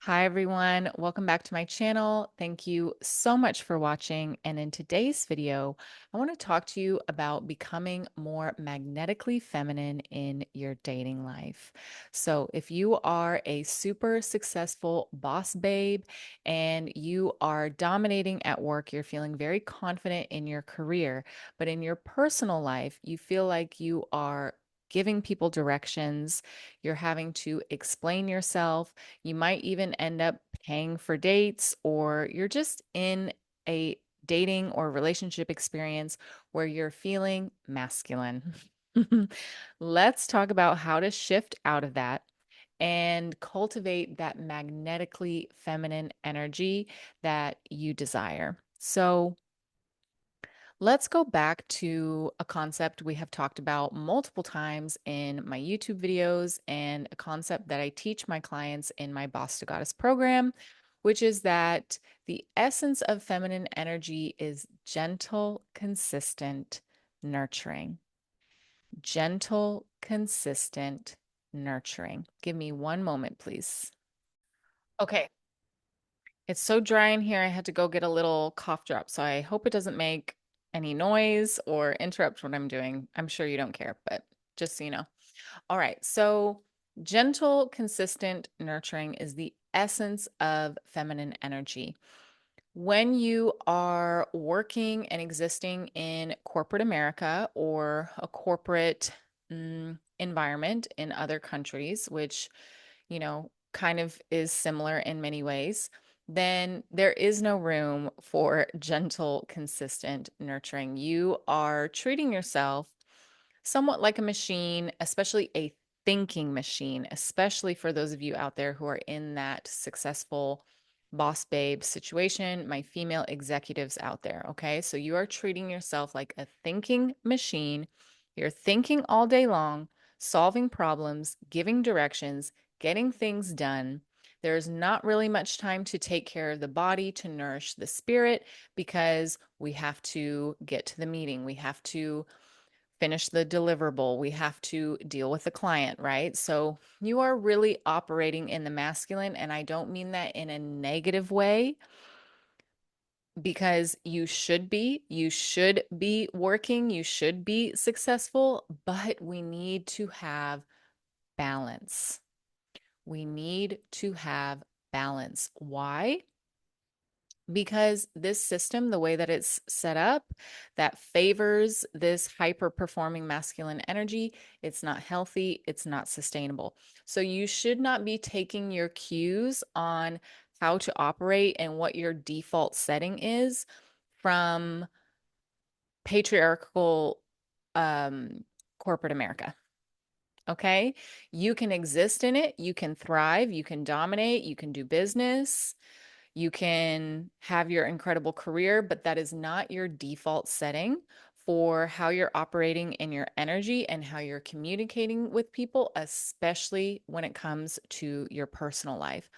Hi, everyone. Welcome back to my channel. Thank you so much for watching. And in today's video, I want to talk to you about becoming more magnetically feminine in your dating life. So, if you are a super successful boss babe and you are dominating at work, you're feeling very confident in your career, but in your personal life, you feel like you are giving people directions, you're having to explain yourself, you might even end up paying for dates, or you're just in a dating or relationship experience where you're feeling masculine. Let's talk about how to shift out of that and cultivate that magnetically feminine energy that you desire. So, let's go back to a concept we have talked about multiple times in my YouTube videos and a concept that I teach my clients in my Boss to Goddess program, which is that the essence of feminine energy is gentle, consistent, nurturing. Gentle, consistent, nurturing. Give me one moment, please. Okay, it's so dry in here. I had to go get a little cough drop, so I hope it doesn't make any noise or interrupt what I'm doing. I'm sure you don't care, but just so you know. All right, so gentle, consistent nurturing is the essence of feminine energy. When you are working and existing in corporate America or a corporate environment in other countries, which, kind of is similar in many ways, then there is no room for gentle, consistent nurturing. You are treating yourself somewhat like a machine, especially a thinking machine, especially for those of you out there who are in that successful boss babe situation, my female executives out there. Okay. So you are treating yourself like a thinking machine. You're thinking all day long, solving problems, giving directions, getting things done. There's not really much time to take care of the body, to nourish the spirit, because we have to get to the meeting. We have to finish the deliverable. We have to deal with the client, right? So you are really operating in the masculine. And I don't mean that in a negative way, because you should be working, you should be successful, but we need to have balance. We need to have balance. Why? Because this system, the way that it's set up, that favors this hyper performing masculine energy, it's not healthy, it's not sustainable. So you should not be taking your cues on how to operate and what your default setting is from patriarchal um, corporate America. Okay. You can exist in it, you can thrive, you can dominate, you can do business, you can have your incredible career, but that is not your default setting for how you're operating in your energy and how you're communicating with people, especially when it comes to your personal life.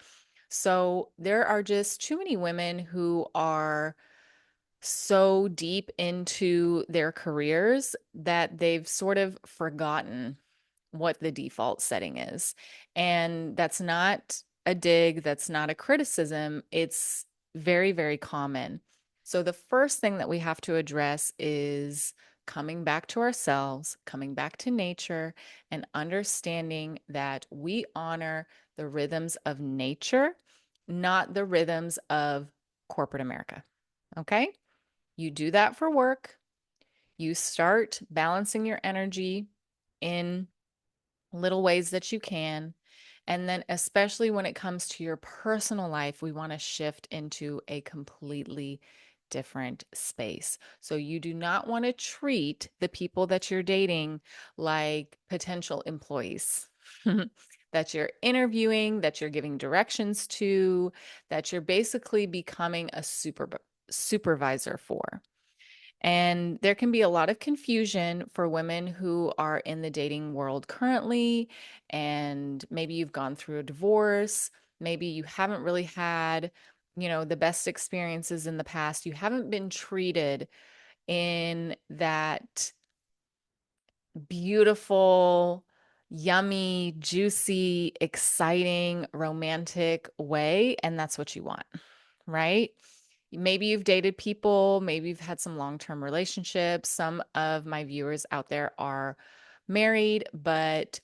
So there are just too many women who are so deep into their careers that they've sort of forgotten what the default setting is. And that's not a dig, that's not a criticism. It's very, very common. So the first thing that we have to address is coming back to ourselves, coming back to nature, and understanding that we honor the rhythms of nature, not the rhythms of corporate America. Okay? You do that for work. You start balancing your energy in little ways that you can. And then, especially when it comes to your personal life, we want to shift into a completely different space. So, you do not want to treat the people that you're dating like potential employees. That you're interviewing, that you're giving directions to, that you're basically becoming a supervisor for. And there can be a lot of confusion for women who are in the dating world currently. And maybe you've gone through a divorce. Maybe you haven't really had, the best experiences in the past. You haven't been treated in that beautiful, yummy, juicy, exciting, romantic way. And that's what you want, right? Maybe you've dated people, maybe you've had some long-term relationships. Some of my viewers out there are married, but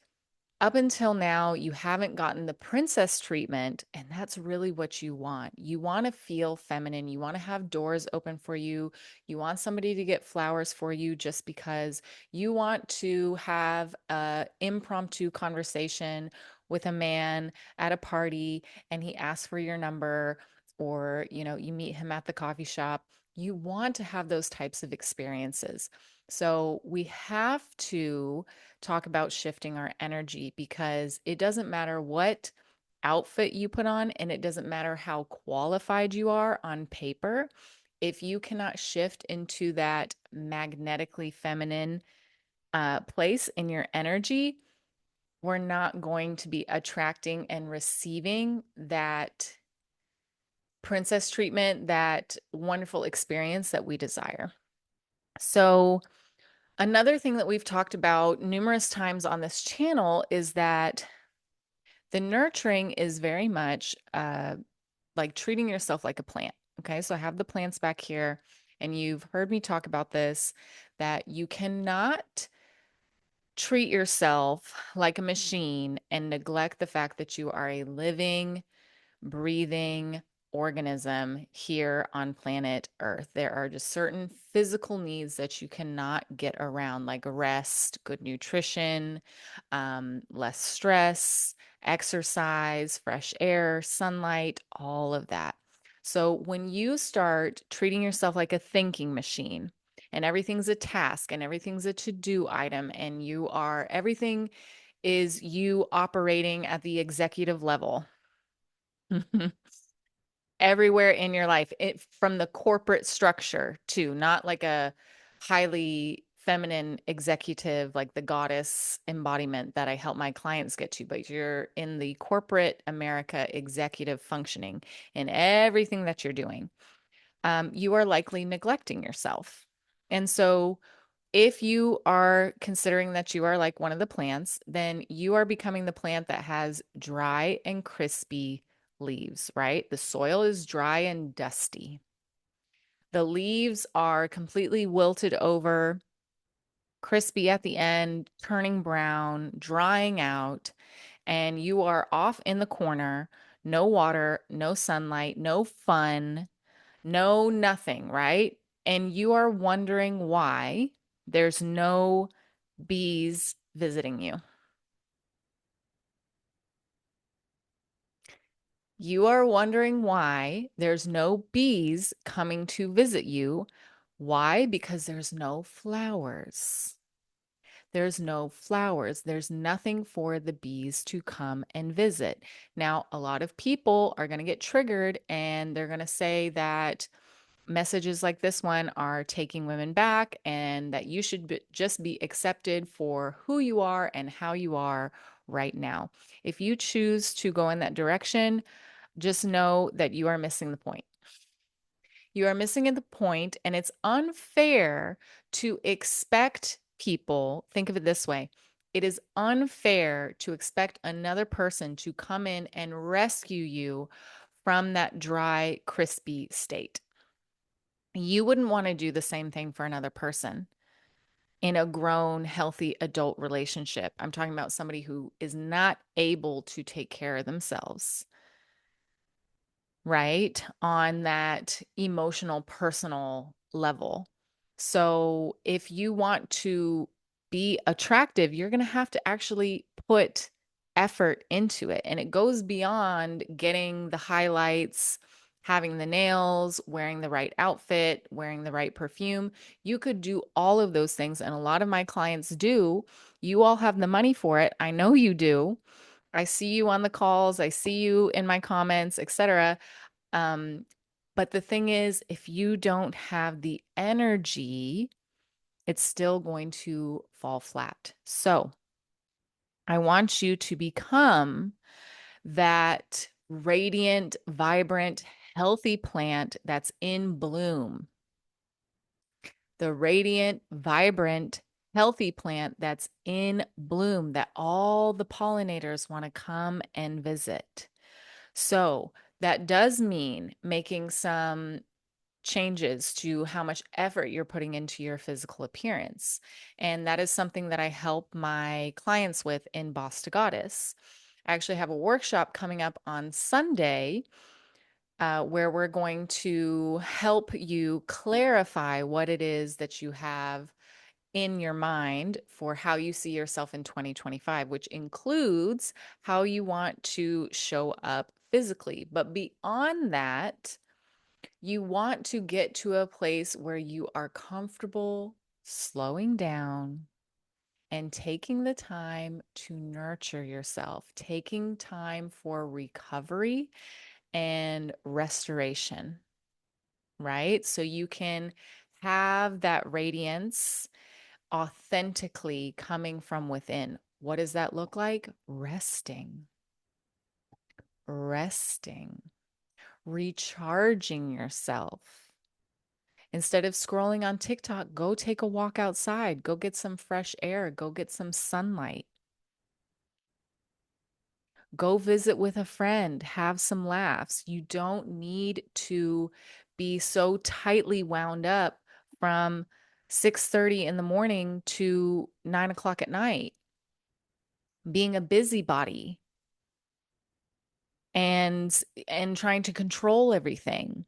up until now, you haven't gotten the princess treatment, and that's really what you want. You want to feel feminine. You want to have doors open for you. You want somebody to get flowers for you just because you want to have a impromptu conversation with a man at a party and he asks for your number, or you meet him at the coffee shop. You want to have those types of experiences. So we have to talk about shifting our energy, because it doesn't matter what outfit you put on and it doesn't matter how qualified you are on paper. If you cannot shift into that magnetically feminine place in your energy, we're not going to be attracting and receiving that princess treatment, that wonderful experience that we desire. So, another thing that we've talked about numerous times on this channel is that the nurturing is very much like treating yourself like a plant. Okay, so I have the plants back here, and you've heard me talk about this, that you cannot treat yourself like a machine and neglect the fact that you are a living, breathing organism here on planet Earth. There are just certain physical needs that you cannot get around, like rest, good nutrition, less stress, exercise, fresh air, sunlight, all of that. So when you start treating yourself like a thinking machine, and everything's a task and everything's a to-do item, and everything is you operating at the executive level everywhere in your life, from the corporate structure too, not like a highly feminine executive like the goddess embodiment that I help my clients get to, but you're in the corporate America executive functioning in everything that you're doing. You are likely neglecting yourself. And so if you are considering that you are like one of the plants, then you are becoming the plant that has dry and crispy leaves, right? The soil is dry and dusty. The leaves are completely wilted over, crispy at the end, turning brown, drying out, and you are off in the corner. No water, no sunlight, no fun, no nothing, right? And you are wondering why there's no bees visiting you. You are wondering why there's no bees coming to visit you. Why? Because there's no flowers. There's no flowers. There's nothing for the bees to come and visit. Now, a lot of people are going to get triggered and they're going to say that messages like this one are taking women back, and that you should just be accepted for who you are and how you are right now. If you choose to go in that direction, just know that you are missing the point. You are missing the point, and it's unfair to expect people. Think of it this way: it is unfair to expect another person to come in and rescue you from that dry, crispy state. You wouldn't want to do the same thing for another person in a grown, healthy adult relationship. I'm talking about somebody who is not able to take care of themselves, right? On that emotional, personal level. So if you want to be attractive, you're going to have to actually put effort into it. And it goes beyond getting the highlights, having the nails, wearing the right outfit, wearing the right perfume. You could do all of those things. And a lot of my clients do. You all have the money for it. I know you do. I see you on the calls, I see you in my comments, etc. Um, but the thing is, if you don't have the energy, it's still going to fall flat. So I want you to become that radiant, vibrant, healthy plant that's in bloom. The radiant, vibrant, healthy plant that's in bloom that all the pollinators want to come and visit. So that does mean making some changes to how much effort you're putting into your physical appearance. And that is something that I help my clients with in Boss to Goddess. I actually have a workshop coming up on Sunday where we're going to help you clarify what it is that you have in your mind for how you see yourself in 2025, which includes how you want to show up physically. But beyond that, you want to get to a place where you are comfortable slowing down and taking the time to nurture yourself, taking time for recovery and restoration, right? So you can have that radiance authentically coming from within. What does that look like? Resting, recharging yourself. Instead of scrolling on TikTok, go take a walk outside, go get some fresh air, go get some sunlight, go visit with a friend, have some laughs. You don't need to be so tightly wound up from 6:30 in the morning to 9 o'clock at night, being a busybody and trying to control everything,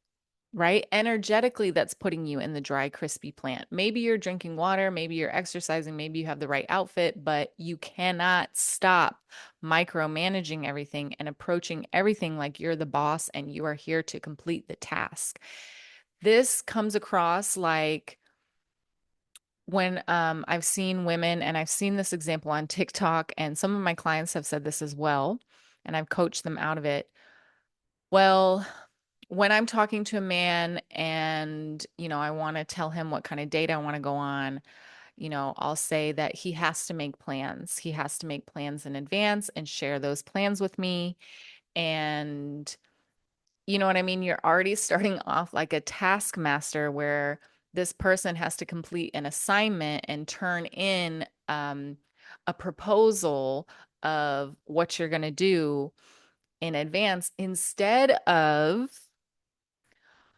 right? Energetically, that's putting you in the dry, crispy plant. Maybe you're drinking water, maybe you're exercising, maybe you have the right outfit, but you cannot stop micromanaging everything and approaching everything like you're the boss and you are here to complete the task. This comes across like when I've seen women, and I've seen this example on TikTok, and some of my clients have said this as well, and I've coached them out of it. Well, when I'm talking to a man and, I want to tell him what kind of date I want to go on, I'll say that he has to make plans. He has to make plans in advance and share those plans with me. And you know what I mean? You're already starting off like a taskmaster where this person has to complete an assignment and turn in a proposal of what you're going to do in advance instead of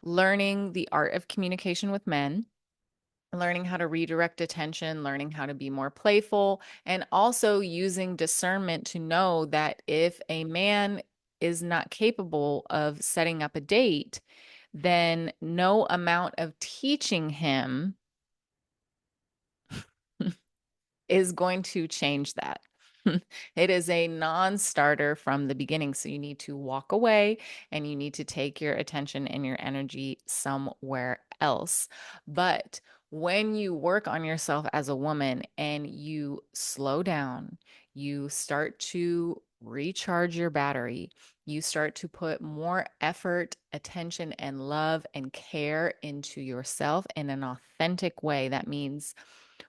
learning the art of communication with men, learning how to redirect attention, learning how to be more playful, and also using discernment to know that if a man is not capable of setting up a date, then no amount of teaching him is going to change that. It is a non-starter from the beginning. So you need to walk away and you need to take your attention and your energy somewhere else. But when you work on yourself as a woman and you slow down, you start to recharge your battery, you start to put more effort, attention, and love and care into yourself in an authentic way. That means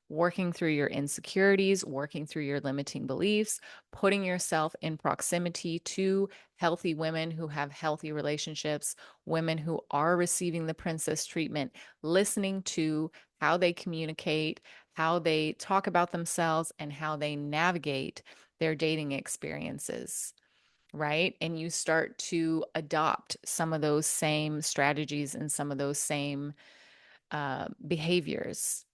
working through your insecurities, working through your limiting beliefs, putting yourself in proximity to healthy women who have healthy relationships, women who are receiving the princess treatment, listening to how they communicate, how they talk about themselves, and how they navigate their dating experiences. Right. And you start to adopt some of those same strategies and some of those same behaviors,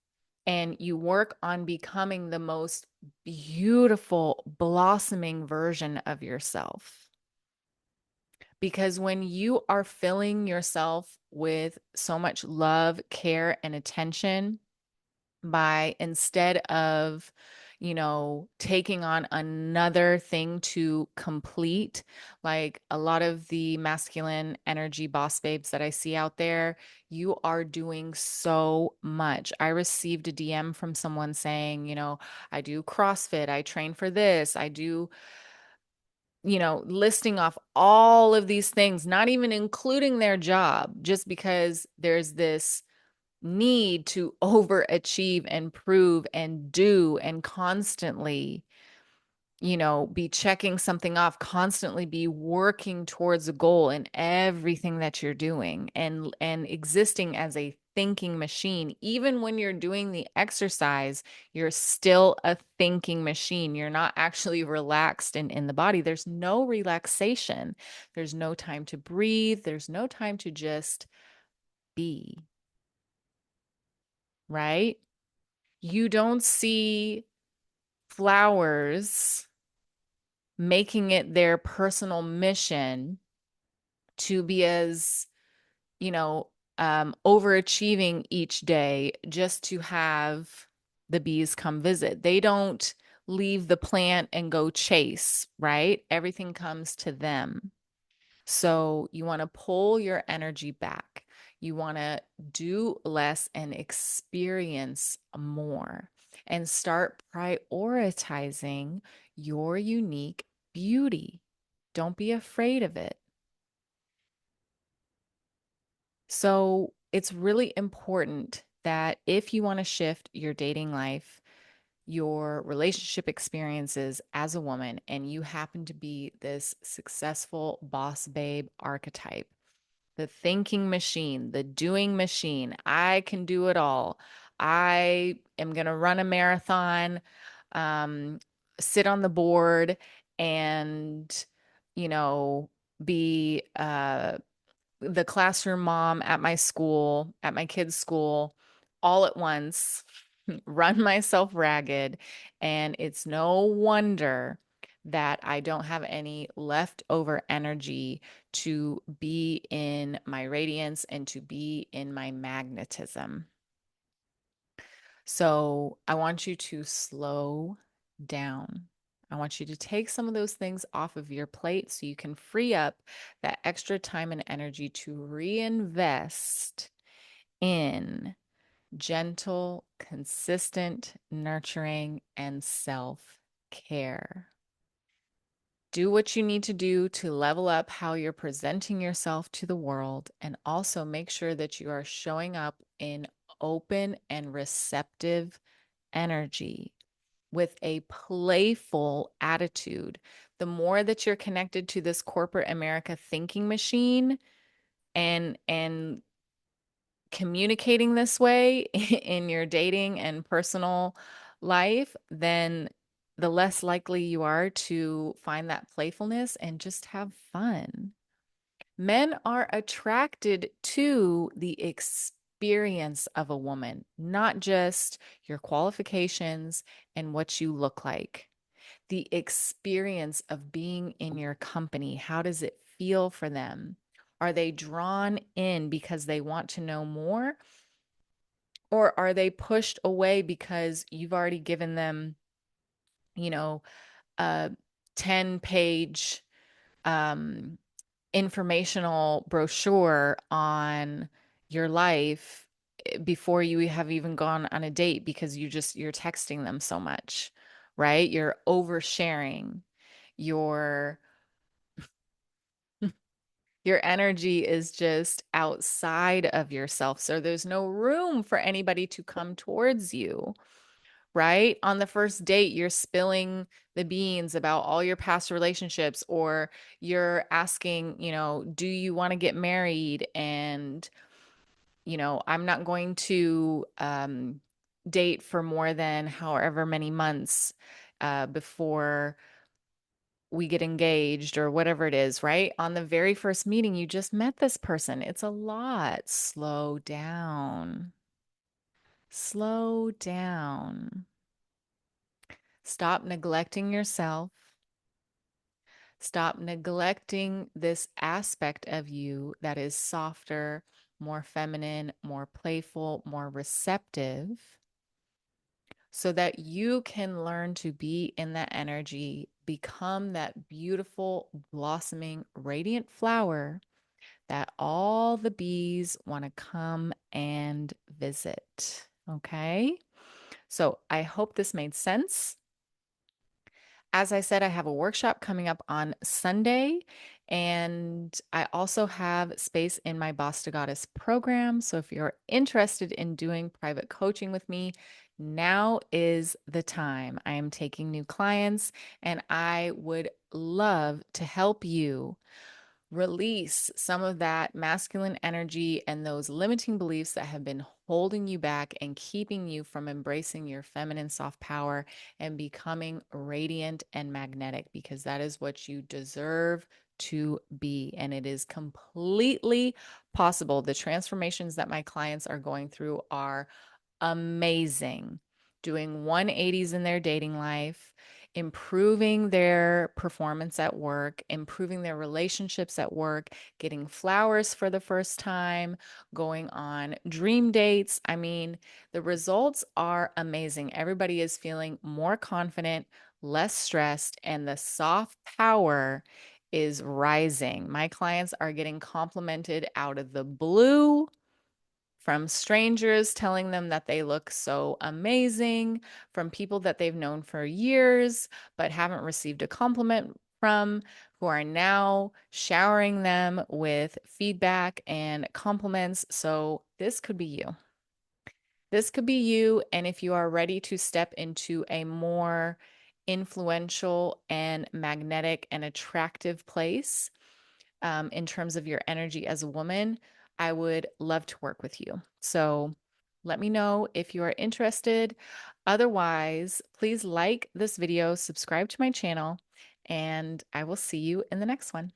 and you work on becoming the most beautiful, blossoming version of yourself. Because when you are filling yourself with so much love, care, and attention, by instead of taking on another thing to complete, like a lot of the masculine energy boss babes that I see out there, you are doing so much. I received a DM from someone saying, I do CrossFit, I train for this, I do, listing off all of these things, not even including their job, just because there's this need to overachieve and prove and do and constantly, be checking something off, constantly be working towards a goal in everything that you're doing and existing as a thinking machine. Even when you're doing the exercise, you're still a thinking machine. You're not actually relaxed and in the body. There's no relaxation. There's no time to breathe. There's no time to just be, right? You don't see flowers making it their personal mission to be as, you know, overachieving each day just to have the bees come visit. They don't leave the plant and go chase, right? Everything comes to them. So you want to pull your energy back. You want to do less and experience more and start prioritizing your unique beauty. Don't be afraid of it. So it's really important that if you want to shift your dating life, your relationship experiences as a woman, and you happen to be this successful boss babe archetype, the thinking machine, the doing machine, I can do it all. I am going to run a marathon, um, sit on the board, and, you know, be the classroom mom at my school, at my kids' school, all at once, run myself ragged. And it's no wonder that I don't have any leftover energy to be in my radiance and to be in my magnetism. So I want you to slow down. I want you to take some of those things off of your plate so you can free up that extra time and energy to reinvest in gentle, consistent nurturing and self care. Do what you need to do to level up how you're presenting yourself to the world, and also make sure that you are showing up in open and receptive energy with a playful attitude. The more that you're connected to this corporate America thinking machine and communicating this way in your dating and personal life, then the less likely you are to find that playfulness and just have fun. Men are attracted to the experience of a woman, not just your qualifications and what you look like. The experience of being in your company. How does it feel for them? Are they drawn in because they want to know more? Or are they pushed away because you've already given them, you know, a 10-page um, informational brochure on your life before you have even gone on a date because you're texting them so much, right? You're oversharing. Your your energy is just outside of yourself. So there's no room for anybody to come towards you, right? On the first date, you're spilling the beans about all your past relationships, or you're asking, do you want to get married? And, I'm not going to date for more than however many months before we get engaged or whatever it is, right? On the very first meeting, you just met this person. It's a lot. Slow down. Slow down. Stop neglecting yourself. Stop neglecting this aspect of you that is softer, more feminine, more playful, more receptive, so that you can learn to be in that energy, become that beautiful, blossoming, radiant flower that all the bees want to come and visit. Okay. So I hope this made sense. As I said, I have a workshop coming up on Sunday, and I also have space in my Boss to Goddess program. So if you're interested in doing private coaching with me, now is the time. I am taking new clients, and I would love to help you Release some of that masculine energy and those limiting beliefs that have been holding you back and keeping you from embracing your feminine soft power and becoming radiant and magnetic, because that is what you deserve to be. And it is completely possible. The transformations that my clients are going through are amazing, doing 180s in their dating life, improving their performance at work, improving their relationships at work, getting flowers for the first time, going on dream dates. I mean, the results are amazing. Everybody is feeling more confident, less stressed, and the soft power is rising. My clients are getting complimented out of the blue from strangers telling them that they look so amazing, from people that they've known for years but haven't received a compliment from, who are now showering them with feedback and compliments. So, this could be you. This could be you. And if you are ready to step into a more influential and magnetic and attractive place, in terms of your energy as a woman, I would love to work with you. So let me know if you are interested. Otherwise, please like this video, subscribe to my channel, and I will see you in the next one.